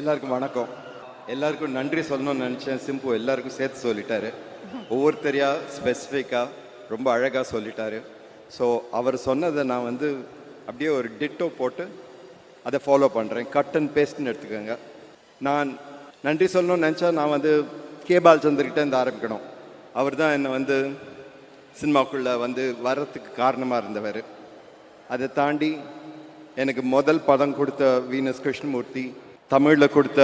எல்லாருக்கும் வணக்கம். எல்லாருக்கும் நன்றி சொல்லணும்னு நினச்சேன். சிம்பு எல்லாருக்கும் சேர்த்து சொல்லிட்டாரு. ஒவ்வொருத்தரையாக ஸ்பெசிஃபிக்காக ரொம்ப அழகாக சொல்லிட்டாரு. ஸோ அவர் சொன்னதை நான் வந்து அப்படியே ஒரு டிட்டோ போட்டு அதை ஃபாலோ பண்ணுறேன். கட் அண்ட் பேஸ்ட்னு எடுத்துக்கோங்க. நான் நன்றி சொல்லணும்னு நினச்சா நான் வந்து கே பாலச்சந்தர்கிட்ட இருந்து ஆரம்பிக்கணும். அவர் தான் என்னை வந்து சினிமாக்குள்ளே வந்து வர்றதுக்கு காரணமாக இருந்தவர். அதை தாண்டி எனக்கு முதல் படம் கொடுத்த வீனஸ் கிருஷ்ணமூர்த்தி, தமிழில் கொடுத்த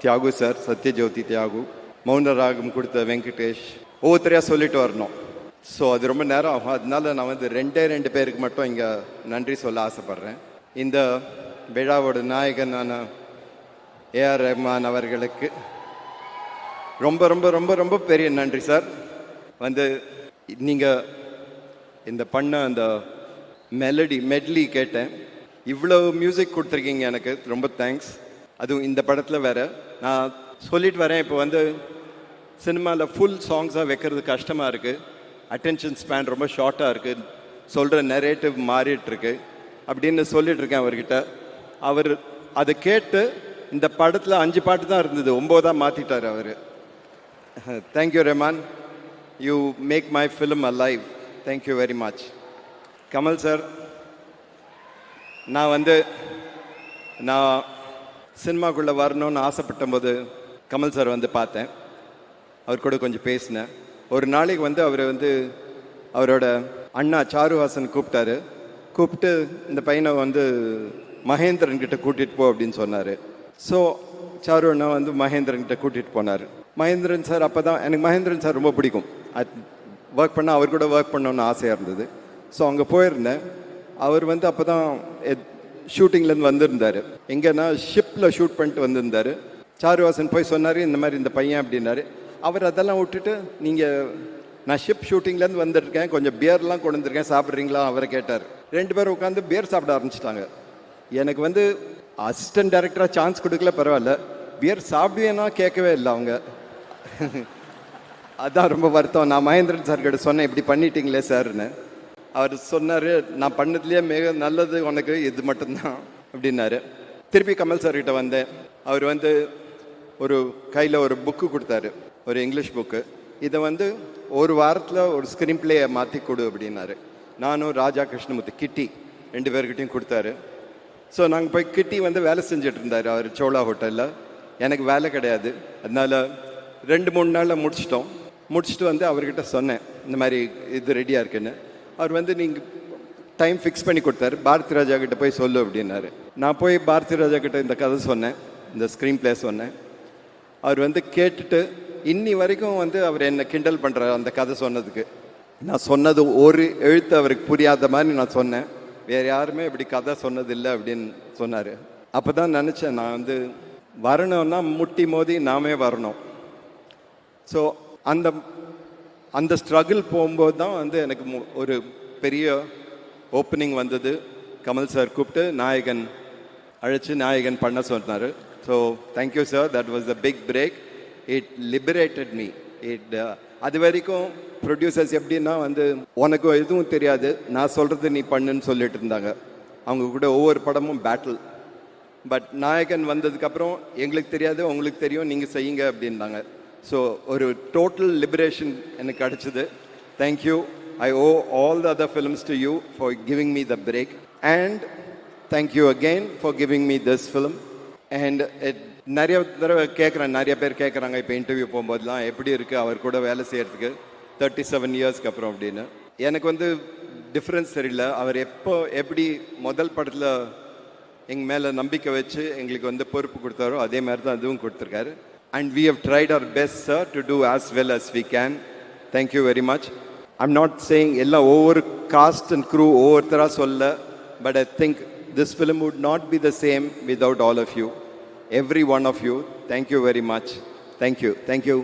தியாகு சார், சத்யஜோதி தியாகு, மௌனராகம் கொடுத்த வெங்கடேஷ், ஒவ்வொருத்தரையாக சொல்லிட்டு வரணும். ஸோ அது ரொம்ப நேரம் ஆகும். அதனால நான் வந்து ரெண்டு பேருக்கு மட்டும் இங்கே நன்றி சொல்ல ஆசைப்பட்றேன். இந்த விழாவோட நாயகனான ஏஆர் ரஹ்மான் அவர்களுக்கு ரொம்ப ரொம்ப ரொம்ப ரொம்ப பெரிய நன்றி சார். வந்து நீங்கள் இந்த பண்ண அந்த மெட்லி கேட்டேன். இவ்வளோ மியூசிக் கொடுத்துருக்கீங்க, எனக்கு ரொம்ப தேங்க்ஸ். அதுவும் இந்த படத்தில் வேறு நான் சொல்லிட்டு வரேன். இப்போ வந்து சினிமாவில் ஃபுல் சாங்ஸாக வைக்கிறது கஷ்டமாக இருக்குது. அட்டென்ஷன் ஸ்பேன் ரொம்ப ஷார்ட்டாக இருக்குது. சொல்கிற நரேட்டிவ் மாறிட்டுருக்கு அப்படின்னு சொல்லிகிட்ருக்கேன் அவர்கிட்ட. அவர் அதை கேட்டு இந்த படத்தில் 5 பாட்டு தான் இருந்தது, 9 மாற்றிட்டார் அவர். Thank you Rahman, you make my film alive. Thank you very much. Kamal sir, நான் சினிமாக்குள்ளே வரணும்னு ஆசைப்பட்ட போது கமல் சார் வந்து பார்த்தேன். அவர் கூட கொஞ்சம் பேசினேன். ஒரு நாளைக்கு வந்து அவர் வந்து அவரோட அண்ணா சாருஹாசன் கூப்பிட்டு இந்த பையனை வந்து மகேந்திரன் கிட்ட கூட்டிகிட்டு போ அப்படின்னு சொன்னார். ஸோ சாரு அண்ணா வந்து மகேந்திரன் கிட்ட கூட்டிகிட்டு போனார். மகேந்திரன் சார் அப்போ தான் எனக்கு மகேந்திரன் சார் ரொம்ப பிடிக்கும். ஒர்க் பண்ணால் அவர் கூட ஒர்க் பண்ணணுன்னு ஆசையாக இருந்தது. ஸோ அங்கே போயிருந்தேன். அவர் வந்து அப்போ தான் ஷூட்டிங்லேருந்து வந்திருந்தார். எங்கன்னா ஷிப்பில் ஷூட் பண்ணிட்டு வந்திருந்தார். சாருஹாசன் போய் சொன்னார், இந்த மாதிரி இந்த பையன் அப்படின்னாரு. அவர் அதெல்லாம் விட்டுட்டு, நீங்கள் நான் ஷிப் ஷூட்டிங்லேருந்து வந்துருக்கேன், கொஞ்சம் பியர்லாம் கொண்டு வந்திருக்கேன், சாப்பிட்றீங்களா அவரை கேட்டார். 2 பேரும் உட்காந்து பியர் சாப்பிட ஆரம்பிச்சிட்டாங்க. எனக்கு வந்து அசிஸ்டன்ட் டைரக்டராக சான்ஸ் கொடுக்கல, பரவாயில்ல. பியர் சாப்பிடுவேன்னா கேட்கவே இல்லை அவங்க. அதான் ரொம்ப வருத்தம். நான் மகேந்திரன் சார் கிட்ட சொன்னேன், இப்படி பண்ணிட்டீங்களே சார்னு. அவர் சொன்னார், நான் பண்ணதுலேயே மிக நல்லது உனக்கு இது மட்டும்தான் அப்படின்னாரு. திருப்பி கமல் சார்கிட்ட வந்தேன். அவர் வந்து ஒரு கையில் ஒரு புக்கு கொடுத்தாரு, ஒரு இங்கிலீஷ் புக்கு. இதை வந்து ஒரு வாரத்தில் ஒரு ஸ்க்ரீன் பிளேயை மாற்றி கொடு அப்படின்னாரு. நானும் ராஜா கிருஷ்ணமூர்த்தி, கிட்டி 2 பேர்கிட்டையும் கொடுத்தாரு. ஸோ நாங்கள் போய் கிட்டி வந்து வேலை செஞ்சுட்டு இருந்தார் அவர் சோழா ஹோட்டலில். எனக்கு வேலை கிடையாது, அதனால் 2-3 நாளில் முடிச்சுட்டு வந்து அவர்கிட்ட சொன்னேன், இந்த மாதிரி இது ரெடியாக இருக்குன்னு. அவர் வந்து நீங்கள் டைம் ஃபிக்ஸ் பண்ணி கொடுத்தாரு. பாரதி ராஜா கிட்ட போய் சொல்லு அப்படின்னாரு. நான் போய் பாரதி ராஜா கிட்ட இந்த கதை சொன்னேன், இந்த ஸ்க்ரீன் பிளே சொன்னேன். அவர் வந்து கேட்டுட்டு இன்னி வரைக்கும் வந்து அவர் என்னை கிண்டல் பண்ணுறார் அந்த கதை சொன்னதுக்கு. நான் சொன்னது ஒரு எழுத்து அவருக்கு புரியாத மாதிரி நான் சொன்னேன். வேறு யாருமே இப்படி கதை சொன்னதில்லை அப்படின்னு சொன்னார். அப்போ தான் நினச்சேன், நான் வந்து வரணும்னா முட்டி மோதி நாமே வரணும். ஸோ அந்த ஸ்ட்ரகிள் போகும்போது தான் வந்து எனக்கு ஒரு பெரிய ஓப்பனிங் வந்தது. கமல் சார் கூப்பிட்டு நாயகன் பண்ண சொன்னார். So thank you sir, that was the big break. It liberated me. அது வரைக்கும் ப்ரொடியூசர்ஸ் எப்படின்னா வந்து உனக்கு எதுவும் தெரியாது, நான் சொல்கிறது நீ பண்ணுன்னு சொல்லிட்டு இருந்தாங்க. அவங்க கூட ஒவ்வொரு படமும் பேட்டில். பட் நாயகன் வந்ததுக்கப்புறம் எங்களுக்கு தெரியாது, உங்களுக்கு தெரியும், நீங்கள் செய்யுங்க அப்படின்னாங்க. ஸோ ஒரு டோட்டல் லிபரேஷன் எனக்கு கிடச்சிது. Thank you. I owe all the other films to you for giving me the break. And thank you again for giving me this film. And நிறைய தடவை நிறைய பேர் கேட்குறாங்க இப்போ இன்டர்வியூ போகும்போதெல்லாம், எப்படி இருக்குது அவர் கூட வேலை செய்கிறதுக்கு 37 இயர்ஸ்க்கு அப்புறம் அப்படின்னு. எனக்கு வந்து டிஃப்ரென்ஸ் தெரியல. அவர் எப்படி முதல் படத்தில் எங்கள் மேலே நம்பிக்கை வச்சு எங்களுக்கு வந்து பொறுப்பு கொடுத்தாரோ அதே மாதிரி தான் அதுவும் கொடுத்துருக்காரு. And we have tried our best, sir, to do as well as we can. Thank you very much. I'm not saying எல்லாம் ஒவ்வொரு cast and crew ஒவ்வொருத்தரா சொல்ல, but I think this film would not be the same without all of you. Every one of you. Thank you very much. Thank you.